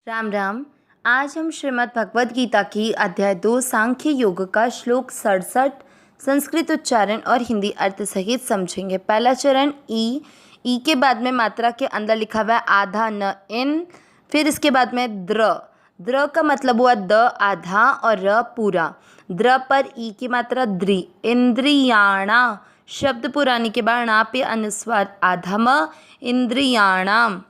राम राम। आज हम श्रीमद् भगवद गीता की अध्याय 2 सांख्य योग का श्लोक 67 संस्कृत उच्चारण और हिंदी अर्थ सहित समझेंगे। पहला चरण ई के बाद में मात्रा के अंदर लिखा हुआ है आधा न इन, फिर इसके बाद में द्र का मतलब हुआ द आधा और र पूरा। द्र पर ई की मात्रा द्रि। इंद्रियाणा शब्द पुराने के बाद ना पे अनुस्वार आधा म इंद्रियाणाम।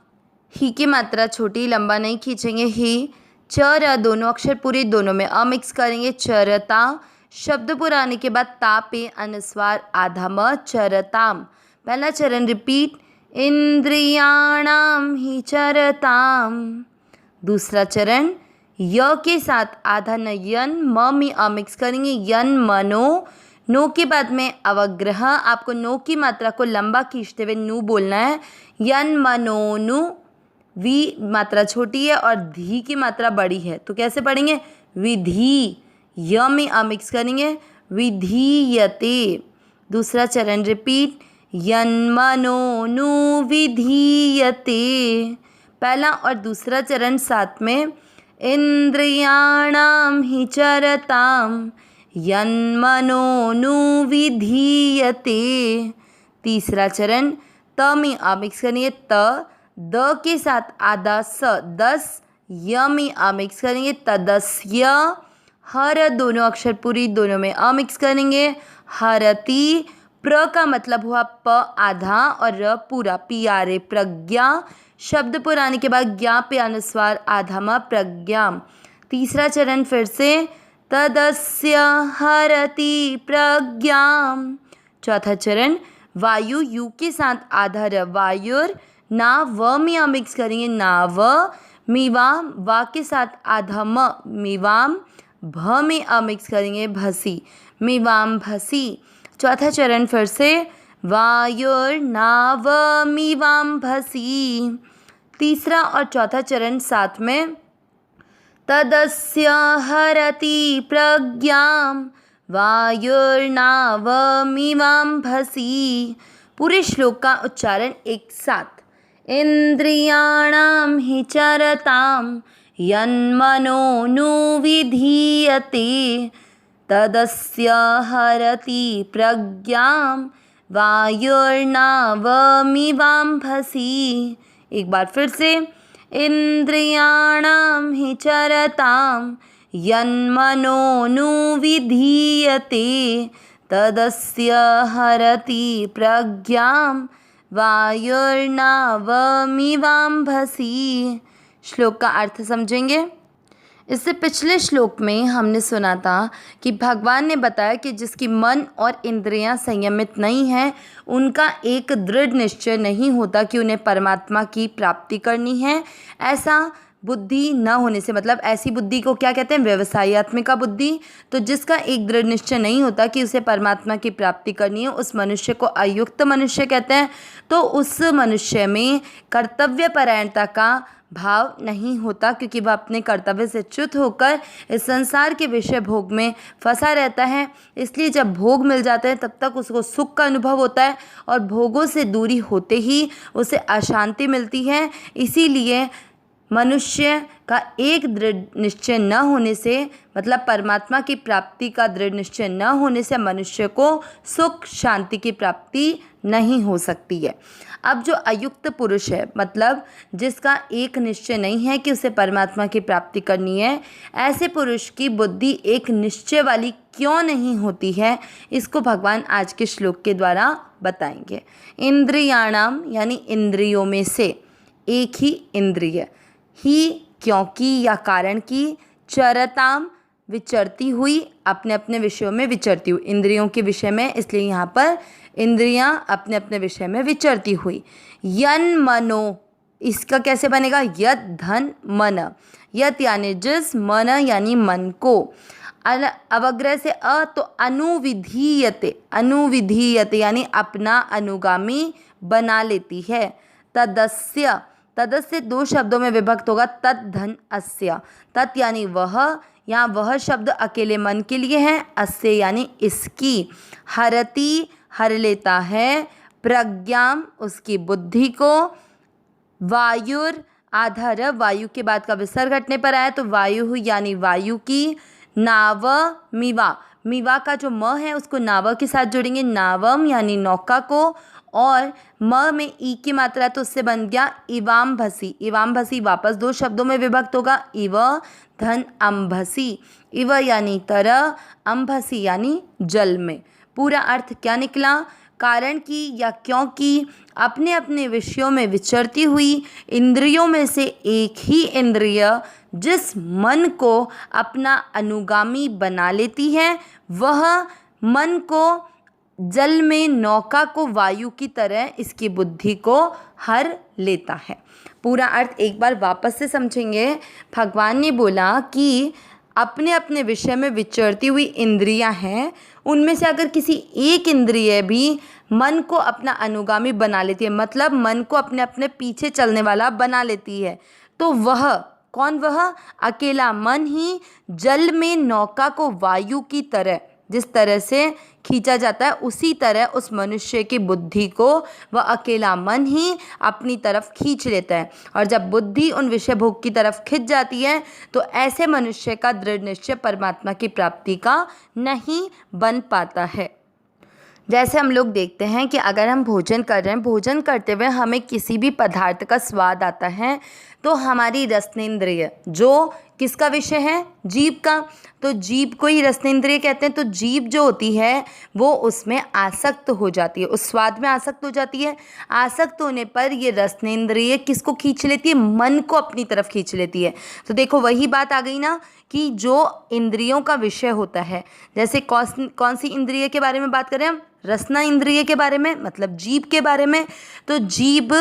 ही की मात्रा छोटी लंबा नहीं खींचेंगे। ही चर दोनों अक्षर पूरे दोनों में मिक्स करेंगे। चरता शब्द पुराने के बाद ता पे अनुस्वार आधा म चरताम। पहला चरण रिपीट, इंद्रियाणाम ही चरताम। दूसरा चरण य के साथ आधा न यन म में मिक्स करेंगे। यन मनो नो के बाद में अवग्रह, आपको नो की मात्रा को लंबा खींचते हुए नू बोलना है। यन मनोनु वी मात्रा छोटी है और धी की मात्रा बड़ी है, तो कैसे पढ़ेंगे? विधि य में मिक्स करेंगे विधीयते। दूसरा चरण रिपीट, यन्मनोनु विधीयते। पहला और दूसरा चरण साथ में, इंद्रियाणाम ही चरताम यन्मनोनु विधीयते। तीसरा चरण त में मिक्स करेंगे त, द के साथ आधा स 10 य में मिक्स करेंगे तदस्य। हर दोनों अक्षर पूरी दोनों में मिक्स करेंगे हरति। प्र का मतलब हुआ प आधा और र पूरा पियारे। प्रज्ञा शब्द पुराने के बाद ज्ञा पे अनुस्वार आधा म प्रज्ञा। तीसरा चरण फिर से, तदस्य हरति प्रज्ञाम। चौथा चरण वायु यू के साथ आधा र वायुर ना व में मिक्स करेंगे नाव। मीवाम वा के साथ आधा म मीवाम। भ में मिक्स करेंगे भसी मीवाम भसी। चौथा चरण फिर से, वायुर नाव मीवाम भसी। तीसरा और चौथा चरण साथ में, तदस्य हरति प्रज्ञाम वायुर्नाव मीवाम भसी। पूरे श्लोक का उच्चारण एक साथ, इंद्रियाणाम ही चरताम यन्मनोनु विधीयते तदस्य हरति प्रज्ञाम वायुर्नावमिवां भसी। एक बार फिर से, इंद्रियाणाम ही चरताम यन्मनोनु विधीयते तदस्य हरति प्रज्ञाम वायुर्नावमिवां भसी। श्लोक का अर्थ समझेंगे। इससे पिछले श्लोक में हमने सुना था कि भगवान ने बताया कि जिसकी मन और इंद्रियां संयमित नहीं हैं, उनका एक दृढ़ निश्चय नहीं होता कि उन्हें परमात्मा की प्राप्ति करनी है। ऐसा बुद्धि न होने से, मतलब ऐसी बुद्धि को क्या कहते हैं? व्यवसायत्मिका बुद्धि। तो जिसका एक दृढ़ निश्चय नहीं होता कि उसे परमात्मा की प्राप्ति करनी है, उस मनुष्य को अयुक्त मनुष्य कहते हैं। तो उस मनुष्य में कर्तव्य परायणता का भाव नहीं होता, क्योंकि वह अपने कर्तव्य से च्युत होकर इस संसार के विषय भोग में फंसा रहता है। इसलिए जब भोग मिल जाते हैं तब तक उसको सुख का अनुभव होता है और भोगों से दूरी होते ही उसे अशांति मिलती है। इसीलिए मनुष्य का एक दृढ़ निश्चय न होने से, मतलब परमात्मा की प्राप्ति का दृढ़ निश्चय न होने से मनुष्य को सुख शांति की प्राप्ति नहीं हो सकती है। अब जो अयुक्त पुरुष है, मतलब जिसका एक निश्चय नहीं है कि उसे परमात्मा की प्राप्ति करनी है, ऐसे पुरुष की बुद्धि एक निश्चय वाली क्यों नहीं होती है, इसको भगवान आज के श्लोक के द्वारा बताएंगे। इंद्रियाणाम यानी इंद्रियों में से एक ही इंद्रिय, ही क्योंकि या कारण की, चरताम विचरती हुई, अपने अपने विषयों में विचरती हुई, इंद्रियों के विषय में, इसलिए यहाँ पर इंद्रियां अपने अपने विषय में विचरती हुई। यन मनो, इसका कैसे बनेगा? यत धन मन, यत यानी जिस, मन यानी मन को। अवग्रह से अ तो अनुविधीयते, अनुविधीयते यानी अपना अनुगामी बना लेती है। तदस्य, तदस्य दो शब्दों में विभक्त होगा, तत् धन अस्य। तत् यानी वह, यहाँ वह शब्द अकेले मन के लिए है, अस्य यानी इसकी। हरति हर लेता है, प्रज्ञाम उसकी बुद्धि को, वायुर आधा र वायु के बाद का विसर्ग हटने पर आया तो वायु यानी वायु की। नाव मीवा, मीवा का जो म है उसको नाव के साथ जोड़ेंगे, नावम यानी नौका को। और म में ई की मात्रा तो उससे बन गया इवाम्भसी, इवाम्भसी वापस दो शब्दों में विभक्त होगा, इव धन अम्भसी, इव यानी तरह, अम्भसी यानी जल में। पूरा अर्थ क्या निकला? कारण की या क्योंकि अपने अपने विषयों में विचरती हुई इंद्रियों में से एक ही इंद्रिय जिस मन को अपना अनुगामी बना लेती है, वह मन को जल में नौका को वायु की तरह इसकी बुद्धि को हर लेता है। पूरा अर्थ एक बार वापस से समझेंगे। भगवान ने बोला कि अपने अपने विषय में विचरती हुई इंद्रियां हैं, उनमें से अगर किसी एक इंद्रिय भी मन को अपना अनुगामी बना लेती है, मतलब मन को अपने अपने पीछे चलने वाला बना लेती है, तो वह कौन? वह अकेला मन ही जल में नौका को वायु की तरह जिस तरह से खींचा जाता है, उसी तरह उस मनुष्य की बुद्धि को वह अकेला मन ही अपनी तरफ खींच लेता है। और जब बुद्धि उन विषय भोग की तरफ खिंच जाती है तो ऐसे मनुष्य का दृढ़ निश्चय परमात्मा की प्राप्ति का नहीं बन पाता है। जैसे हम लोग देखते हैं कि अगर हम भोजन कर रहे हैं, भोजन करते हुए हमें किसी भी पदार्थ का स्वाद आता है, तो हमारी रसनेंद्रिय जो किसका विषय है? जीभ का। तो जीभ को ही रसनेंद्रिय कहते हैं। तो जीभ जो होती है वो उसमें आसक्त हो जाती है, उस स्वाद में आसक्त हो जाती है। आसक्त होने पर ये रसनेंद्रिय किसको खींच लेती है? मन को अपनी तरफ खींच लेती है। तो देखो वही बात आ गई ना कि जो इंद्रियों का विषय होता है, जैसे कौन सी इंद्रिय के बारे में बात करें हम? रसना इंद्रिय के बारे में, मतलब जीभ के बारे में। तो जीभ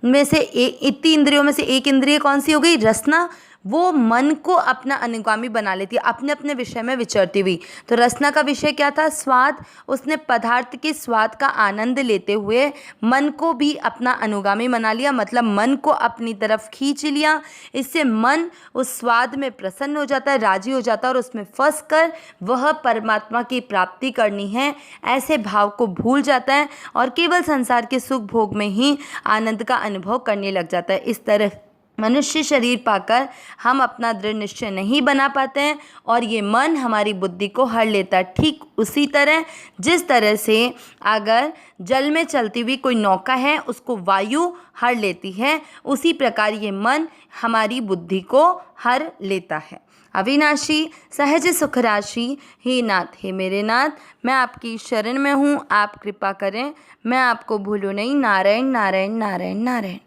में से इतनी इंद्रियों में से एक इंद्रिय कौन सी हो गई? रसना। वो मन को अपना अनुगामी बना लेती है, अपने अपने विषय में विचरती हुई। तो रसना का विषय क्या था? स्वाद। उसने पदार्थ के स्वाद का आनंद लेते हुए मन को भी अपना अनुगामी बना लिया, मतलब मन को अपनी तरफ खींच लिया। इससे मन उस स्वाद में प्रसन्न हो जाता है, राजी हो जाता है, और उसमें फंस कर वह परमात्मा की प्राप्ति करनी है ऐसे भाव को भूल जाता है और केवल संसार के सुख भोग में ही आनंद का अनुभव करने लग जाता है। इस तरह मनुष्य शरीर पाकर हम अपना दृढ़ निश्चय नहीं बना पाते हैं और ये मन हमारी बुद्धि को हर लेता है। ठीक उसी तरह जिस तरह से अगर जल में चलती हुई कोई नौका है उसको वायु हर लेती है, उसी प्रकार ये मन हमारी बुद्धि को हर लेता है। अविनाशी सहज सुख राशि, हे नाथ, हे मेरे नाथ, मैं आपकी शरण में हूँ, आप कृपा करें, मैं आपको भूलूँ नहीं। नारायण नारायण नारायण नारायण।